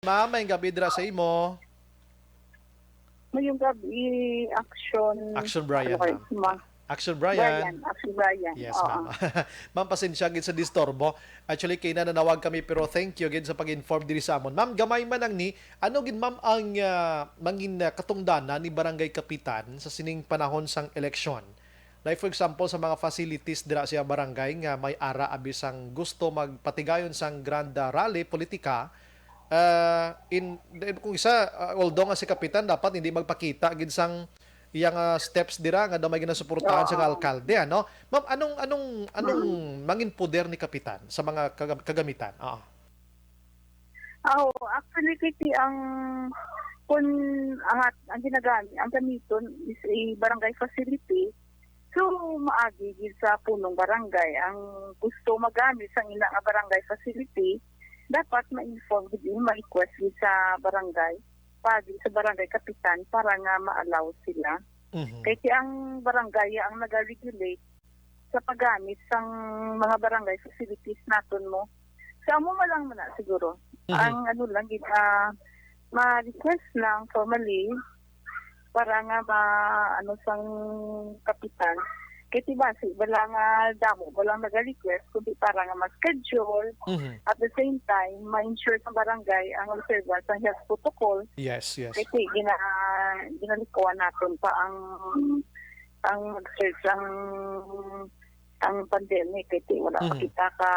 Ma'am, may gabi dira sa imo. Ngayong gabi, action, Action ano Brian, kayo, ma'am. Action Brian. Action Brian, Yes, oo. ma'am. Ma'am, pasensya gid sa disturbo. Actually, kay nanawag kami pero thank you gid sa pag-inform diri sa amon. Ma'am, gamay man ang ni, ano gid ma'am ang mangin katungdanan ni barangay kapitan sa sining panahon sang eleksyon? Like for example, sa mga facilities dira sa barangay nga may ara abis ang gusto magpatigayon sang grand rally politika, kung isa although nga si kapitan dapat hindi magpakita gid sang iyang steps dira nga daw may ginasuportahan sa Oo. alkalde ano. Ma'am, anong mangin poder ni kapitan sa mga kagamitan? Oo. Oo, actually, kiti ang kung ang ginagamit, ang gamiton is a barangay facility. So, maagi gid sa punong barangay. Ang gusto magamit sa ina nga barangay facility, dapat ma-inform gid, ma-request gid sa barangay, pagi sa barangay kapitan para nga ma-allow sila. Mhm. Kaya ang barangay ang nag-regulate sa paggamit sang mga barangay facilities naton mo. Sa mo lang man na siguro. Mhm. Ang ano lang ma-request lang formally para nga ano sang kapitan. Kaya diba, wala nga damo, walang nag-request, kundi para nga ma-schedule. Mhm. At the same time, ma-ensure sa barangay ang observance ng health protocol. Yes, yes. Kasi ginalikuan natin pa ang mag-search ang pandemic. Kasi wala pa Mhm. kita ka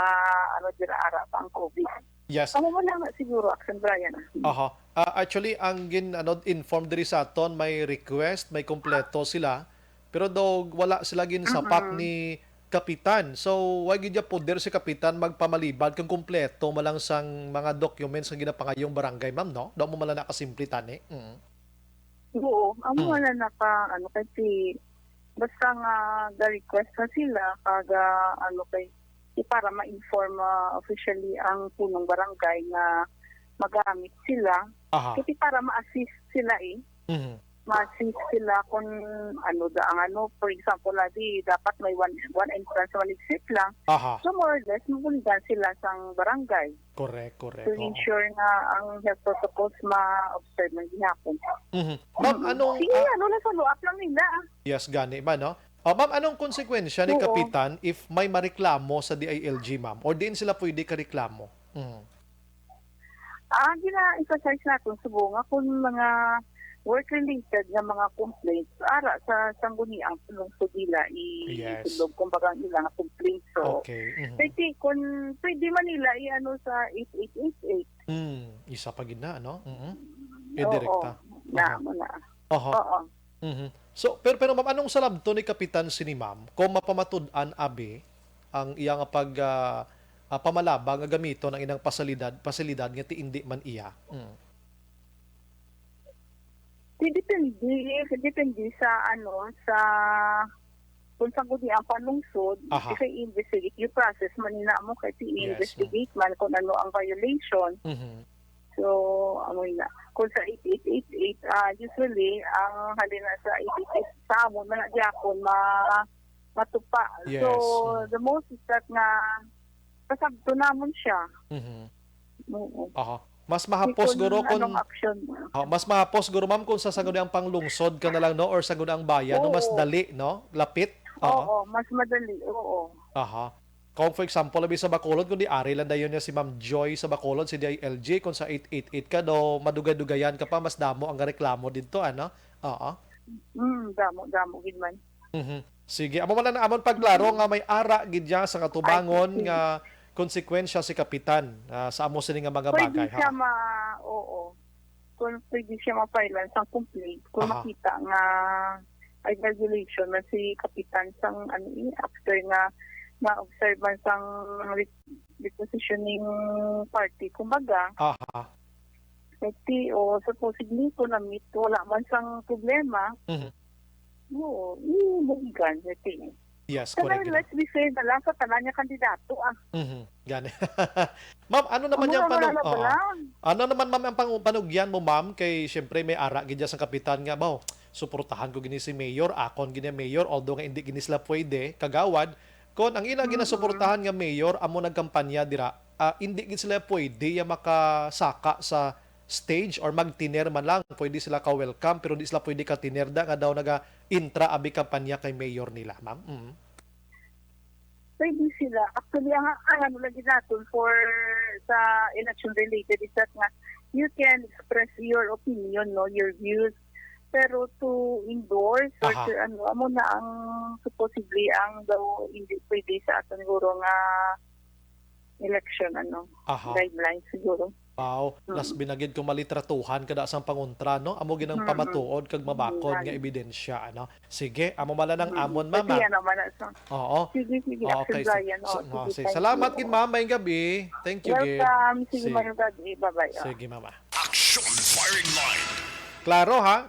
dira ara pa ang COVID. Yes. Amo mo lang siguro, Action Brian. Aha. Actually, ang inform diri sa aton may request, may kompleto sila. Pero daw wala sila gin sapak Mm-mm. ni kapitan. So, wag gid ya poder si kapitan magpamalibad kung kompleto malang sang mga documents nga ginapangayong barangay, ma'am, no? Daw mo mala nakasimple tani. Mm. Oo, amo Mm. wala na pa kasi basta nga ga-request na sila kaga para ma-inform officially ang punong barangay na magamit sila. Aha. Kasi para ma-assist sila Mhm. ma-assist sila kung for example, dapat may one entrance, one exit lang. Aha. So more or less, mabuligan sila sa barangay Correct, correct. to Oo. ensure na ang health protocols ma-observe ng gihapon. Mhm. Ma'am, anong Sige, nasa follow-up lang nila. yes gani ba, no? Ma'am, anong konsekwensya ni Oo. kapitan if may mareklamo sa DILG, ma'am? Or diin sila pwede ka reklamo? Mhm. Gina-emphasize natin sa bunga kung mga work-related na mga complaints ara sa sangguniang lungsod nila Yes. itulog kumbaga ang ilang complaints. So, Okay. Mhm. kasi kung pwede man nila sa 8888. Isa pa gid na, no? Mhm. Oo, Direkta. na mo na. Aha. Oo. Mhm. So, pero ma'am, anong salabto ni Kapitan sini ma'am kung mapamatud-an abi ang iyang pamalabang nga gamito ng inang pasilidad nga ti indi man iya? Mm. Depende sa sa kung saan ko ang panungsod, Aha. kasi investigate yung process manina mo kasi Yes. investigate man kung ano ang violation. Mhm. So, na. Kung sa 8888, usually, ang halina sa 8888 sa amon, man gyapon matupa. Yes. So, the most is that nga, pasabto namon siya. Mhm. Oo. Aha. Mas mahapos guro kung Anong action. mas mahapos guro ma'am kung sa sagud ang panglungsod ka na lang, no, or sagud ang bayan, no, mas Oo. dali, no, lapit. Oo. Oo, mas madali. Oo. Aha. Kung for example, labi sa Bacolod, kung di ari lang dayon niya si Ma'am Joy sa Bacolod, si DILG, kung sa 888 ka, do madugay-dugayan ka pa, mas damo ang reklamo dito, ano? Oo. Damo, gid man. Mhm. Sige, amo man na amon pagklaro nga may ara gid diya sa katubangon sige. nga konsekwensya si kapitan sa amo sini nga mga Pwede bagay, siya ha. oo. Kung pwede siya ma-file sa complaint, kung Aha. makita nga ay regulation na si kapitan sang after nga na-observe sang repositioning party. Kumbaga, Aha. kasi supposedly kung na-meet, wala man sang problema, Mhm. oo, ibuhigan. Yes, Kaya correct. let's be fair na lang sa tanan niya kandidato. Mhm. Gani. Ma'am, ano naman Ano yung naman oo. lang? Ano naman ma'am ang panugyan mo ma'am kay syempre may ara gid sa kapitan nga baw. Suportahan ko gini si mayor, akon gini mayor although nga hindi gini sila pwede kagawad kon ang ina ginasuportahan nga mayor amo nagkampanya dira, hindi gid sila pwede ya makasaka sa stage or magtiner man lang, pwede sila ka-welcome pero di sila pwede ka-tinerda nga daw naga-intra abi kampanya kay mayor nila, ma'am. Pwede sila. Actually, ang ano lagi natin for sa election related is that nga, you can express your opinion, no, your views. Pero to endorse or Aha. to, ano, amo na ang supposedly ang daw hindi pwede sa aton siguro nga election, ano, Aha. guidelines siguro. Wow, las binagid ko malitratuhan kada sang pangontra, no? Amo ginang pamatuod kag mabakod nga ebidensya, ano? Sige, amo mala ng amon, ma'am. Pwede yan naman. So, Oo. sige, Okay. Action Brian. Sige. Salamat gid, ma'am. Mayong gabi. Thank you, gid. Welcome. Sige, Sige. mayong gabi. Bye-bye. Sige, mama. Action Firing Line. Klaro ha,